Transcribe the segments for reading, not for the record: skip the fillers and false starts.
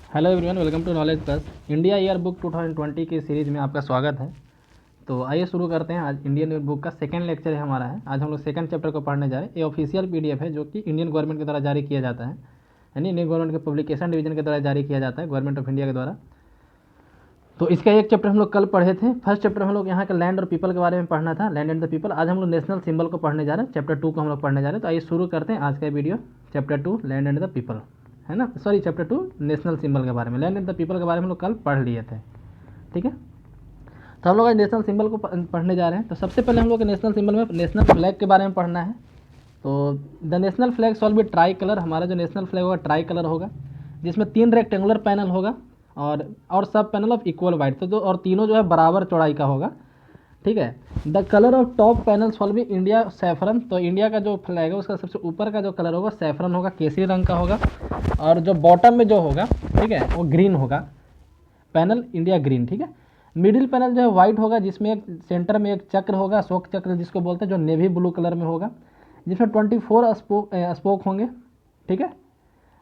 Hello everyone, welcome to knowledge plus. India year book 2020 की series में आपका स्वागत है। तो आइए शुरू करते हैं। आज इंडियन ईयर बुक का सेकंड लेक्चर है हमारा है। आज हम लोग सेकंड चैप्टर को पढ़ने जा रहे हैं। ये ऑफिशियल पीडीएफ है जो कि इंडियन गवर्नमेंट के द्वारा जारी किया जाता है, यानी इंडियन गवर्नमेंट के पब्लिकेशन डिवीजन के द्वारा जारी किया जाता है, गवर्नमेंट ऑफ इंडिया के द्वारा। तो इसका एक चैप्टर हम लोग कल पढ़े थे। फर्स्ट चैप्टर हम लोग यहाँ के लैंड और पीपल के बारे में पढ़ना था, लैंड एंड द पीपल। आज हम लोग नेशनल सिंबल को पढ़ने जा रहे हैं, चैप्टर 2 को हम लोग पढ़ने जा रहे हैं। तो आइए शुरू करते हैं आज का video. Chapter 2 land and the people है ना, सॉरी चैप्टर 2 नेशनल सिंबल के बारे में। लैंड एंड द पीपल के बारे में हम लोग कल पढ़ लिए थे, ठीक है। तो हम लोग आज नेशनल सिंबल को पढ़ने जा रहे हैं। तो सबसे पहले हम लोग नेशनल सिंबल में नेशनल फ्लैग के बारे में पढ़ना है। तो the national flag shawl B try colour. हमारा जो नेशनल फ्लैग होगा ट्राई कलर होगा, जिसमें 3 रेक्टेंगुलर पैनल होगा और सब पैनल ऑफ इक्वल वाइड। तो और तीनों जो है बराबर चौड़ाई का होगा, ठीक है। The colour of top panel shawl B India saffron. तो इंडिया का जो फ्लैग है उसका सबसे ऊपर का जो कलर होगा सैफरन होगा, केसरी रंग का होगा। और जो बॉटम में जो होगा, ठीक है, वो ग्रीन होगा, पैनल इंडिया ग्रीन, ठीक है। मिडिल पैनल जो है वाइट होगा, जिसमें एक सेंटर में एक चक्र होगा, अशोक चक्र जिसको बोलते हैं, जो नेवी ब्लू कलर में होगा, जिसमें 24 स्पोक होंगे, ठीक है,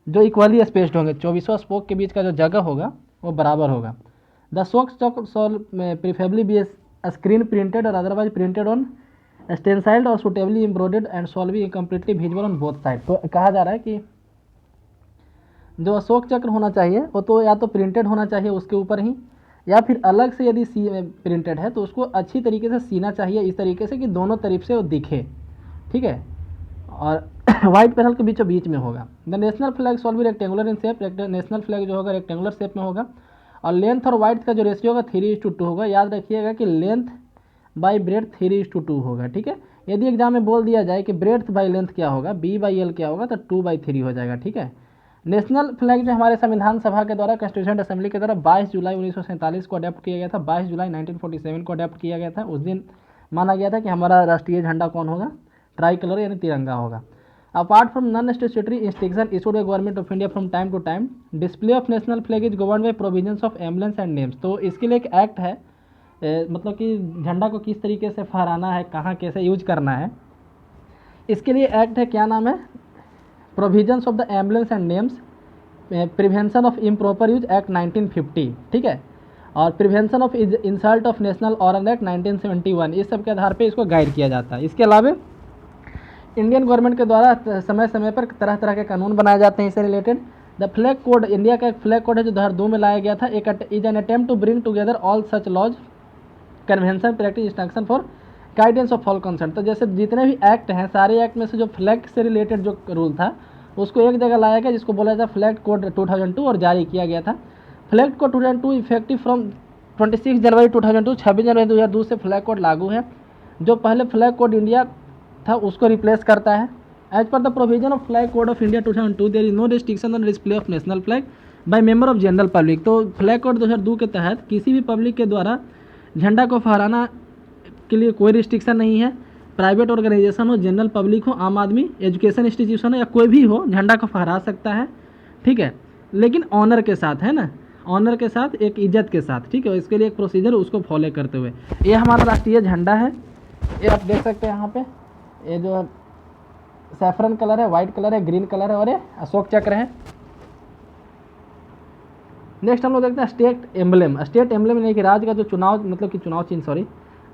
जो इक्वली स्पेस्ड होंगे। 24 स्पोक के बीच का जो जगह होगा वो बराबर होगा। द अशोक चक्र शॉल प्रीफेबली बी स्क्रीन प्रिंटेड और अदरवाइज प्रिंटेड ऑन स्टेंसाइल्ड और suitably embroidered and shawl be completely visible on both side. तो कहा जा रहा है कि जो अशोक चक्र होना चाहिए वो तो या तो प्रिंटेड होना चाहिए उसके ऊपर ही, या फिर अलग से यदि प्रिंटेड है तो उसको अच्छी तरीके से सीना चाहिए, इस तरीके से कि दोनों तरफ से वो दिखे, ठीक है। और वाइट पैनल के बीचों बीच में होगा। The national flag shawl B rectangular in shape. National flag जो होगा रेक्टेंगुलर शेप में होगा। और लेंथ और वाइट का जो रेशियो होगा 3:2 होगा। याद रखिएगा कि लेंथ बाई ब्रेथ 3:2 होगा, ठीक है। यदि एग्जाम में बोल दिया जाए कि ब्रेथ बाई लेंथ क्या होगा, B/L क्या होगा, तो 2/3 हो जाएगा, ठीक है। नेशनल फ्लैग जो हमारे संविधान सभा के द्वारा, कॉन्स्टिट्यूशन असेंबली के द्वारा 22 जुलाई 1947 को अडॉप्ट किया गया था। 22 जुलाई 1947 को अडॉप्ट किया गया था। उस दिन माना गया था कि हमारा राष्ट्रीय झंडा कौन होगा, ट्राई कलर यानी तिरंगा होगा। Apart from non statutory instruction issued by government of India from time to time, display of national flag is govern by provisions of emblems and names. तो इसके लिए एक एक्ट है, मतलब कि झंडा को किस तरीके से फहराना है, कहाँ कैसे यूज करना है, इसके लिए एक्ट है। क्या नाम है? Provisions of the emblems and names, prevention of improper use act 1950, ठीक है। और prevention of insult of national honour act 1971। इस सब के आधार पे इसको गाइड किया जाता है। इसके अलावा इंडियन गवर्नमेंट के द्वारा समय समय पर तरह तरह के कानून बनाए जाते हैं इससे related. The flag code, India का एक फ्लैग कोड है जो 2002 में लाया गया था। एक is an attempt to bring together all such laws, convention, practice, instruction for guidance of all concern. तो जैसे जितने भी एक्ट हैं, सारे एक्ट में से जो फ्लैग से रिलेटेड जो रूल था उसको एक जगह लाया गया, जिसको बोला जाता है फ्लैग कोड 2002, और जारी किया गया था। फ्लैग कोड 2002 इफेक्टिव फ्रॉम 26 जनवरी 2002, 26 जनवरी 2002 से फ्लैग कोड लागू है। जो पहले फ्लैग कोड इंडिया था उसको रिप्लेस करता है। As per the provision of flag code of India 2002 there is no restriction on display of national flag by member of general public. तो फ्लैग कोड 2002 के तहत किसी भी पब्लिक के द्वारा झंडा को फहराना के लिए कोई रिस्ट्रिक्शन नहीं है। प्राइवेट ऑर्गेनाइजेशन हो, जनरल पब्लिक हो, आम आदमी, एजुकेशन इंस्टीट्यूशन हो, या कोई भी हो, झंडा को फहरा सकता है, ठीक है, लेकिन ऑनर के साथ, है ना, ऑनर के साथ, एक इज्जत के साथ, ठीक है। इसके लिए एक प्रोसीजर उसको फॉलो करते हुए। ये हमारा राष्ट्रीय झंडा है, ये आप देख सकते हैं यहाँ पे। ये जो सैफरन कलर है, वाइट कलर है, ग्रीन कलर है, और ये अशोक चक्र है। नेक्स्ट हम लोग देखते हैं स्टेट एम्बलेम। स्टेट एम्बलेम यानी कि राज्य का जो चुनाव, मतलब कि चुनाव चिन्ह, सॉरी,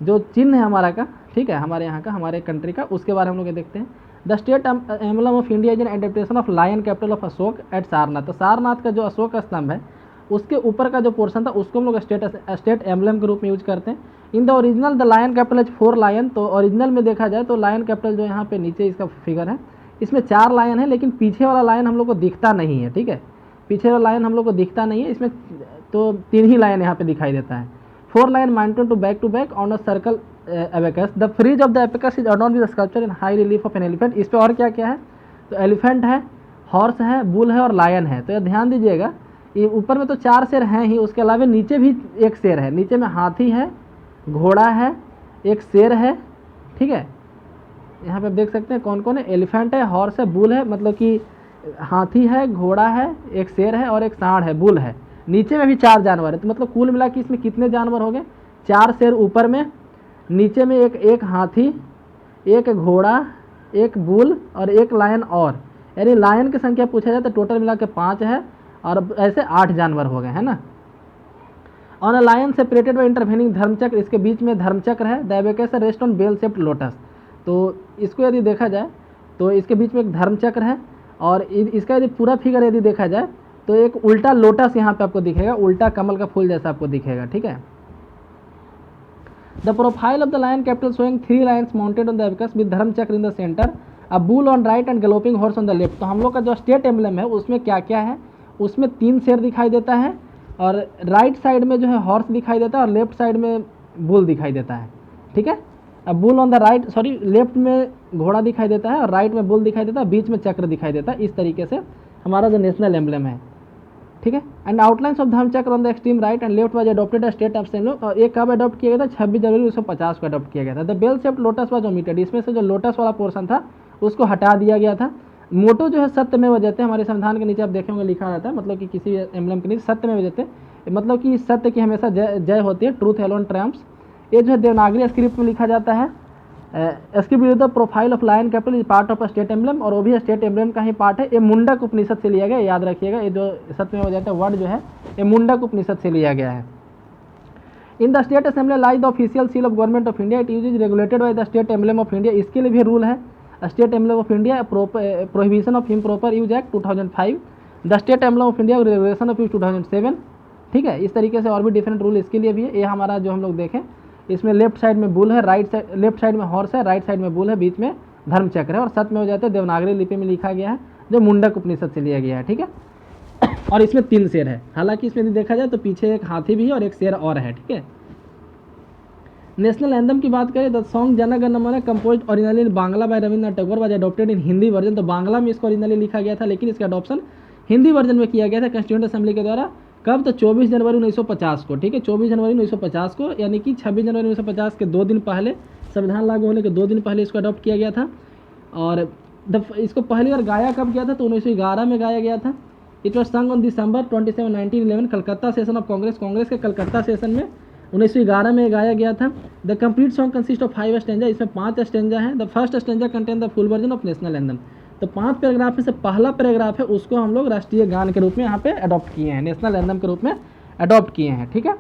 जो चिन्ह है हमारा का, ठीक है, हमारे यहाँ का, हमारे कंट्री का, उसके बारे में हम लोग देखते हैं। The state emblem of India is an adaptation of lion capital of Ashoka at Sarnath. तो सारनाथ का जो अशोक स्तंभ है उसके ऊपर का जो पोर्शन था उसको हम लोग स्टेट एम्बलम के रूप में यूज करते हैं। In the original the lion capital is 4 lion. तो ओरिजिनल में देखा जाए तो लायन कैपिटल जो यहाँ पे नीचे इसका फिगर है, इसमें 4 लायन है, लेकिन पीछे वाला लायन हम लोग को दिखता नहीं है, ठीक है, पीछे वाला लायन हम लोग को दिखता नहीं है इसमें। तो 3 ही लायन यहाँ पे दिखाई देता है। 4 line mounted to back on a circle abacus. The frieze of the abacus is adorned with sculpture in high relief of an elephant. इस पे और क्या क्या है? तो एलिफेंट है, हॉर्स है, बुल है और लायन है। तो ये ध्यान दीजिएगा, ये ऊपर में तो 4 शेर हैं ही, उसके अलावा नीचे भी एक शेर है। नीचे में हाथी है, घोड़ा है, एक शेर है, ठीक है। यहाँ पे आप देख सकते हैं कौन कौन है। एलिफेंट है, हॉर्स है, बुल है, मतलब कि हाथी है, घोड़ा है, एक शेर है और एक सांड है, बुल है। नीचे में भी 4 जानवर है। तो मतलब कुल मिला के इसमें कितने जानवर हो गए? 4 शेर ऊपर में, नीचे में एक हाथी, एक घोड़ा, एक बुल और एक लायन, और यानी लायन की संख्या पूछा जाए तो टोटल मिला के 5 है। और ऐसे 8 जानवर हो गए, है ना। On a lion separated by intervening Dharmachakra, इसके बीच में धर्मचक्र है। The abacus rest on bell shaped lotus, तो इसको यदि देखा जाए तो इसके बीच में एक धर्मचक्र है, और इसका यदि पूरा फिगर यदि देखा जाए तो एक उल्टा लोटस यहाँ पे आपको दिखेगा, उल्टा कमल का फूल जैसा आपको दिखेगा, ठीक है। The profile of the lion capital showing 3 lions mounted on the abacus with Dharmachakra in the centre, a bull on right and galloping horse on the left. तो हम लोग का जो स्टेट एम्बलम है उसमें क्या क्या है, उसमें 3 शेर दिखाई देता है, और राइट साइड में जो है हॉर्स दिखाई देता है, और लेफ्ट साइड में बुल दिखाई देता है, ठीक है। अब bull on the right, sorry, left में घोड़ा दिखाई देता है और राइट में बुल दिखाई देता है, बीच में चक्र दिखाई देता है। इस तरीके से हमारा जो नेशनल एम्बलम है, ठीक है। And outlines of Dharmachakra on the extreme right and left was adopted as state of emblem, और ये कब अडॉप्ट किया गया था, 26 जनवरी 1950 को अडॉप्ट किया गया था। The bell shaped lotus was omitted, इसमें से जो लोटस वाला पोर्शन था उसको हटा दिया गया था। मोटो जो है सत्यमेव जयते, हमारे संविधान के नीचे आप देखेंगे लिखा रहता है, मतलब कि किसी एम्बलम के नीचे सत्यमेव जयते, मतलब कि सत्य की हमेशा जय होती है, ट्रूथ एलोन ट्रायम्फ्स। ये जो है देवनागरी स्क्रिप्ट में लिखा जाता है। Script with the profile of lion capital is part of state emblem, और वो भी स्टेट एम्बलम का ही पार्ट है। ये मुंडक उपनिषद से लिया गया, याद रखिएगा, ये जो सत्यमेव जयते वर्ड जो है ये मुंडक उपनिषद से लिया गया है। In the state assembly lies the official seal of government of India, it is regulated by the state emblem of India. इसके लिए भी रूल है, state emblem of India prohibition of improper use act 2005, the state emblem of India regulation of use 2007, ठीक है। इस तरीके से और भी डिफरेंट रूल इसके लिए भी है। ये हमारा जो हम लोग देखें, इसमें लेफ्ट साइड में बुल है, राइट साइड, लेफ्ट साइड में हॉर्स है, राइट साइड में बुल है, बीच में धर्मचक्र है, और सत्य में हो जाते हैं देवनागरी लिपि में लिखा गया है, जो मुंडक उपनिषद से लिया गया है, ठीक है। और इसमें 3 शेर है, हालांकि इसमें यदि देखा जाए तो पीछे एक हाथी भी है और एक शेर और है, ठीक है। नेशनल एंथम की बात करें, the song Jana Gana Mana compose originally in Bangla by Rabindranath Tagore was adopted in Hindi version. तो बांग्ला में इसको ओरिजिनली लिखा गया था, लेकिन इसका अडॉप्शन हिंदी वर्जन में किया गया था कॉन्स्टिट्यूएंट असेंबली के द्वारा। कब, तो 24 जनवरी 1950 को, ठीक है, 24 जनवरी 1950 को, यानी कि 26 जनवरी 1950 के 2 दिन पहले, संविधान लागू होने के 2 दिन पहले इसको अडॉप्ट किया गया था। और इसको पहली बार गाया कब गया था, तो 1911 में गाया गया था। इट वॉज संग on December 27, 1911 Calcutta session of Congress, Congress के कलकत्ता सेशन में 1911 में गाया गया था। The complete song consist of 5 stanza, इसमें 5 स्टेंजा हैं। The first stanza contain the full version of national anthem. तो 5 पैराग्राफ में से पहला पैराग्राफ है उसको हम लोग राष्ट्रीय गान के रूप में यहाँ पे अडॉप्ट किए हैं, नेशनल एंथम के रूप में अडॉप्ट किए हैं, ठीक है।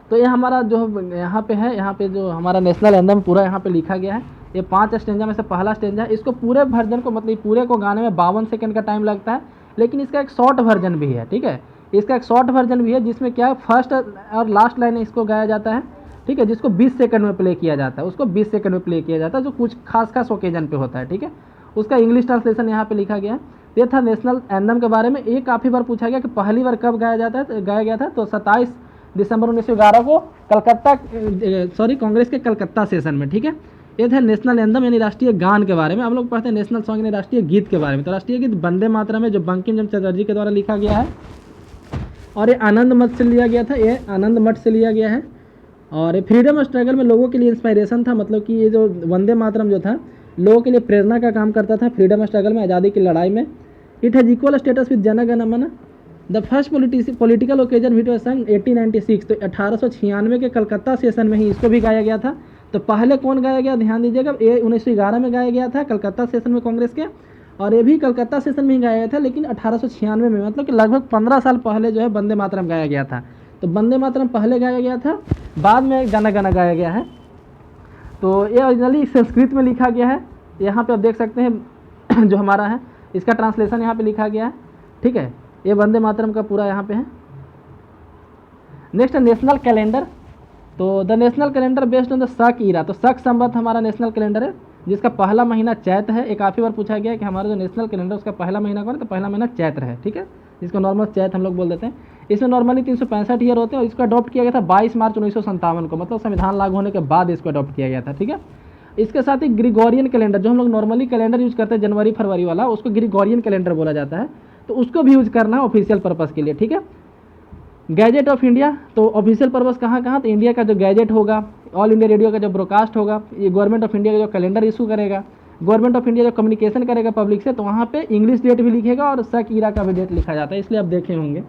तो ये हमारा जो यहाँ पे है, यहाँ पे जो हमारा नेशनल एंथम पूरा यहाँ पे लिखा गया है, ये 5 स्टेंजा में से पहला स्टेंजा है। इसको पूरे वर्जन को, मतलब पूरे को गाने में 52 सेकंड का टाइम लगता है, लेकिन इसका एक शॉर्ट वर्जन भी है, ठीक है। इसका एक शॉर्ट वर्जन भी है जिसमें क्या है, फर्स्ट और लास्ट लाइन इसको गाया जाता है, ठीक है, जिसको 20 सेकंड में प्ले किया जाता है, उसको 20 सेकंड में प्ले किया जाता है, जो कुछ खास ओकेजन पे होता है, ठीक है। उसका इंग्लिश ट्रांसलेशन यहाँ पे लिखा गया है। ये था नेशनल एंथम के बारे में। ये काफ़ी बार पूछा गया कि पहली बार कब गाया गया था, तो 27 दिसंबर 1911 को कलकत्ता, कांग्रेस के कलकत्ता सेशन में, ठीक है। ये था नेशनल एंथम यानी राष्ट्रीय गान के बारे में। हम लोग पढ़ते हैं नेशनल सॉन्ग यानी राष्ट्रीय गीत के बारे में। तो राष्ट्रीय गीत वंदे मातरम है, जो बंकिम चंद्र चटर्जी के द्वारा लिखा गया है, और ये आनंद मठ से लिया गया था, ये आनंद मठ से लिया गया है। और ये फ्रीडम स्ट्रगल में लोगों के लिए इंस्पायरेशन था, मतलब कि ये जो वंदे मातरम जो था लोगों के लिए प्रेरणा का काम करता था फ्रीडम स्ट्रगल में, आज़ादी की लड़ाई में। It has equal status with जन गण मन। The first political occasion which was संग 1896, तो 1896 के कलकत्ता सेशन में ही इसको भी गाया गया था। तो पहले कौन गाया गया, ध्यान दीजिएगा, ये 1911 में गाया गया था कलकत्ता सेशन में कांग्रेस के, और ये भी कलकत्ता सेशन में ही गाया गया था, लेकिन 1896 में, मतलब कि लगभग 15 साल पहले जो है वंदे मातरम गाया गया था। तो वंदे मातरम पहले गाया गया था, बाद में जन गण गाया गया है। तो ये ओरिजिनली संस्कृत में लिखा गया है, यहाँ पे आप देख सकते हैं जो हमारा है, इसका ट्रांसलेशन यहाँ पे लिखा गया है, ठीक है। ये वंदे मातरम का पूरा यहाँ पे है। नेक्स्ट है नेशनल कैलेंडर। तो the national calendar based on the शक ईरा। तो शक संवत हमारा नेशनल कैलेंडर है, जिसका पहला महीना चैत्र है। एक काफ़ी बार पूछा गया कि हमारा जो नेशनल कैलेंडर उसका पहला महीना कौन है, तो पहला महीना चैत्र है, ठीक है, जिसको नॉर्मल चैत्र हम लोग बोल देते हैं। इसमें नॉर्मली 365 ईयर होते हैं, और इसको अडॉप्ट किया गया था 22 मार्च 1957 को, मतलब संविधान लागू होने के बाद इसको अडॉप्ट किया गया था, ठीक है। इसके साथ ही ग्रिगोरियन कैलेंडर, जो हम लोग नॉर्मली कैलेंडर यूज करते हैं जनवरी फरवरी वाला, उसको ग्रिगोरियन कैलेंडर बोला जाता है। तो उसको भी यूज करना है ऑफिशियल पर्पज़ के लिए, ठीक है। गैजेट ऑफ इंडिया, तो ऑफिशियल पर्पज़ कहाँ, तो इंडिया का जो गैजेट होगा, ऑल इंडिया रेडियो का जो ब्रॉडकास्ट होगा, ये गवर्नमेंट ऑफ इंडिया का जो कैलेंडर इशू करेगा, गवर्नमेंट ऑफ इंडिया जो कम्युनिकेशन करेगा पब्लिक से, तो वहाँ पे इंग्लिश डेट भी लिखेगा और शक ईरा का भी डेट लिखा जाता है, इसलिए आप देखे होंगे।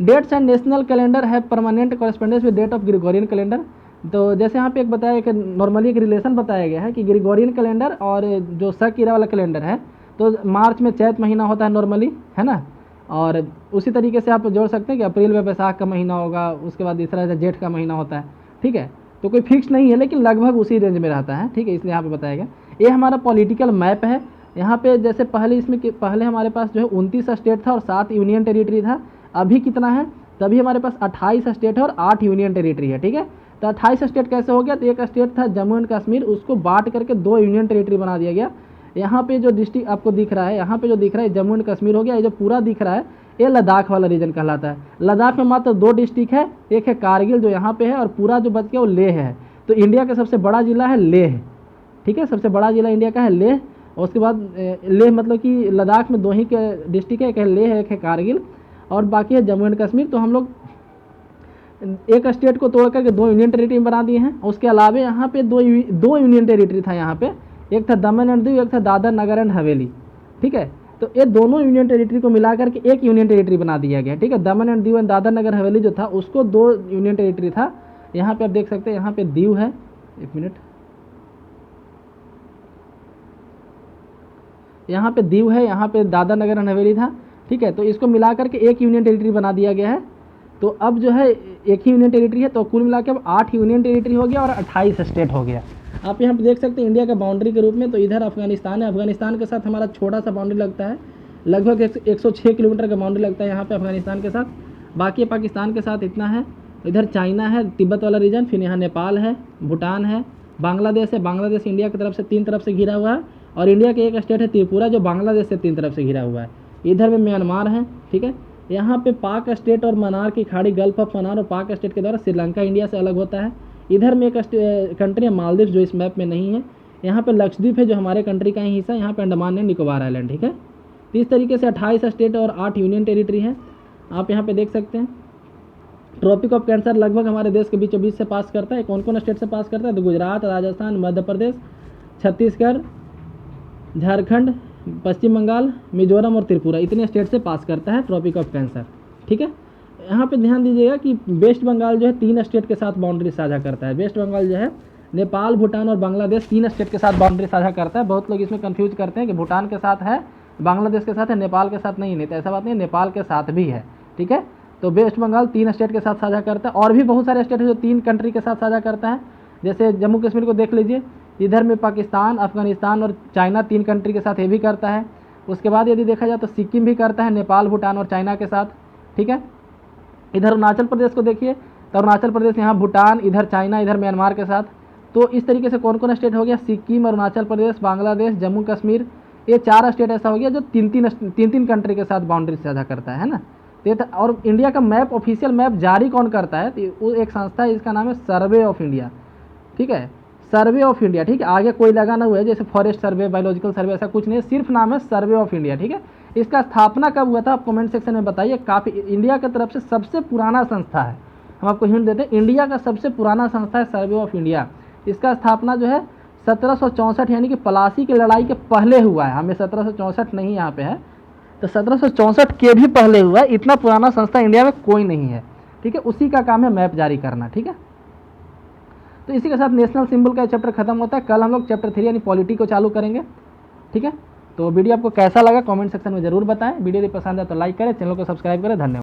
डेट्स एंड नेशनल कैलेंडर है permanent correspondence with date of Gregorian calendar. तो जैसे यहाँ पे एक बताया कि नॉर्मली एक रिलेशन बताया गया है कि ग्रिगोरियन कैलेंडर और जो शक ईरा वाला कैलेंडर है, तो मार्च में चैत महीना होता है नॉर्मली, है ना। और उसी तरीके से आप जोड़ सकते हैं कि अप्रैल में बैसाख का महीना होगा, उसके बाद तीसरा जेठ का महीना होता है, ठीक है। तो कोई फिक्स नहीं है, लेकिन लगभग उसी रेंज में रहता है, ठीक है, इसलिए यहाँ पे बताया गया। ये हमारा पॉलिटिकल मैप है। यहाँ पे जैसे पहले इसमें पहले हमारे पास जो है 29 स्टेट था और 7 यूनियन टेरिटरी था। अभी कितना है, तभी हमारे पास 28 स्टेट है और 8 यूनियन टेरिटरी है, ठीक है। तो 28 स्टेट कैसे हो गया, तो एक स्टेट था जम्मू एंड कश्मीर, उसको बांट करके 2 यूनियन टेरिटरी बना दिया गया। यहाँ पे जो डिस्ट्रिक्ट आपको दिख रहा है, यहाँ पे जो दिख रहा है जम्मू एंड कश्मीर हो गया। ये जो पूरा दिख रहा है ये लद्दाख वाला रीजन कहलाता है। लद्दाख में मात्र 2 डिस्ट्रिक्ट है, एक है कारगिल जो यहाँ पे है, और पूरा जो बच गया वो लेह है। तो इंडिया का सबसे बड़ा जिला है लेह, ठीक है, सबसे बड़ा जिला इंडिया का है लेह। और उसके बाद लेह मतलब कि लद्दाख में 2 ही के डिस्ट्रिक्ट है, एक है लेह एक है कारगिल, और बाकी है जम्मू एंड कश्मीर। तो हम लोग एक स्टेट को तोड़ करके 2 यूनियन टेरिटरी बना दिए हैं। उसके अलावा यहाँ पे दो यूनियन टेरिटरी था यहाँ पे, एक था दमन एंड दीव, एक था दादर नगर एंड हवेली, ठीक है। तो ये दोनों यूनियन टेरिटरी को मिला करके एक यूनियन टेरिटरी बना दिया गया, ठीक है। दमन एंड दीव एंड दादर नगर हवेली जो था उसको 2 यूनियन टेरिटरी था। यहाँ पे आप देख सकते हैं, यहाँ पे दीव है, एक मिनट, यहाँ पे दीव है, यहाँ पे दादर नगर एंड हवेली था, ठीक है। तो इसको मिला करके एक यूनियन टेरिटरी बना दिया गया है। तो अब जो है एक ही यूनियन टेरिटरी है, तो कुल मिला के अब 8 यूनियन टेरिटरी हो गया और 28 स्टेट हो गया। आप यहाँ पे देख सकते हैं इंडिया का बाउंड्री के रूप में, तो इधर अफगानिस्तान है, अफगानिस्तान के साथ हमारा छोटा सा बाउंड्री लगता है, लगभग 106 किलोमीटर का बाउंड्री लगता है यहाँ पे अफगानिस्तान के साथ। बाकी पाकिस्तान के साथ इतना है। इधर चाइना है, तिब्बत वाला रीजन, फिर यहाँ नेपाल है, भूटान है, बांग्लादेश है। बांग्लादेश इंडिया की तरफ से 3 तरफ से घिरा हुआ है, और इंडिया के एक स्टेट है त्रिपुरा जो बांग्लादेश से 3 तरफ से घिरा हुआ है। इधर में म्यांमार है, ठीक है। यहाँ पे पाक स्टेट और मन्नार की खाड़ी, गल्फ ऑफ मन्नार और पाक स्टेट के द्वारा श्रीलंका इंडिया से अलग होता है। इधर में एक कंट्री है मालदीव जो इस मैप में नहीं है। यहाँ पे लक्षद्वीप है जो हमारे कंट्री का ही हिस्सा है। यहाँ पे अंडमान एंड निकोबार आइलैंड, ठीक है। तो इस तरीके से 28 स्टेट और 8 यूनियन टेरिटरी है। आप यहाँ पे देख सकते हैं ट्रॉपिक ऑफ कैंसर लगभग हमारे देश के बीचों बीच से पास करता है। कौन कौन स्टेट से पास करता है, तो गुजरात, राजस्थान, मध्य प्रदेश, छत्तीसगढ़, झारखंड, पश्चिम बंगाल, मिजोरम और त्रिपुरा, इतने स्टेट से पास करता है ट्रॉपिक ऑफ कैंसर, ठीक है। यहाँ पे ध्यान दीजिएगा कि वेस्ट बंगाल जो है 3 स्टेट के साथ बाउंड्री साझा करता है। वेस्ट बंगाल जो है नेपाल, भूटान और बांग्लादेश 3 स्टेट के साथ बाउंड्री साझा करता है। बहुत लोग इसमें कंफ्यूज करते हैं कि भूटान के साथ है, बांग्लादेश के साथ है, नेपाल के साथ नहीं तो ऐसा बात नहीं, नेपाल के साथ भी है, ठीक है। तो वेस्ट बंगाल 3 स्टेट के साथ साझा करता है, और भी बहुत सारे स्टेट है जो 3 कंट्री के साथ साझा करता है। जैसे जम्मू कश्मीर को देख लीजिए, इधर में पाकिस्तान, अफगानिस्तान और चाइना 3 कंट्री के साथ ये भी करता है। उसके बाद यदि देखा जाए तो सिक्किम भी करता है नेपाल, भूटान और चाइना के साथ, ठीक है। इधर अरुणाचल प्रदेश को देखिए, तो अरुणाचल प्रदेश यहाँ भूटान, इधर चाइना, इधर म्यांमार के साथ। तो इस तरीके से कौन कौन स्टेट हो गया, सिक्किम, अरुणाचल प्रदेश, बांग्लादेश, जम्मू कश्मीर, ये 4 स्टेट ऐसा हो गया जो 3 कंट्री के साथ बाउंड्री साझा करता है ना। तो और इंडिया का मैप, ऑफिशियल मैप जारी कौन करता है, तो वो एक संस्था है, इसका नाम है सर्वे ऑफ इंडिया, ठीक है, सर्वे ऑफ इंडिया, ठीक है। आगे कोई लगा ना हुआ है जैसे फॉरेस्ट सर्वे, बायोलॉजिकल सर्वे, ऐसा कुछ नहीं है, सिर्फ नाम है सर्वे ऑफ इंडिया, ठीक है। इसका स्थापना कब हुआ था आप कमेंट सेक्शन में बताइए। काफ़ी इंडिया की तरफ से सबसे पुराना संस्था है, हम आपको हिंट देते हैं, इंडिया का सबसे पुराना संस्था है सर्वे ऑफ इंडिया। इसका स्थापना जो है 1764 यानी कि पलासी की लड़ाई के पहले हुआ है। हमें 1764 नहीं यहाँ पे है, तो 1764 के भी पहले हुआ है। इतना पुराना संस्था इंडिया में कोई नहीं है, ठीक है। उसी का काम है मैप जारी करना, ठीक है। तो इसी के साथ नेशनल सिंबल का चैप्टर खत्म होता है। कल हम लोग चैप्टर 3 यानी पॉलिटी को चालू करेंगे, ठीक है। तो वीडियो आपको कैसा लगा कमेंट सेक्शन में जरूर बताएं। वीडियो यदि पसंद है तो लाइक करें, चैनल को सब्सक्राइब करें। धन्यवाद।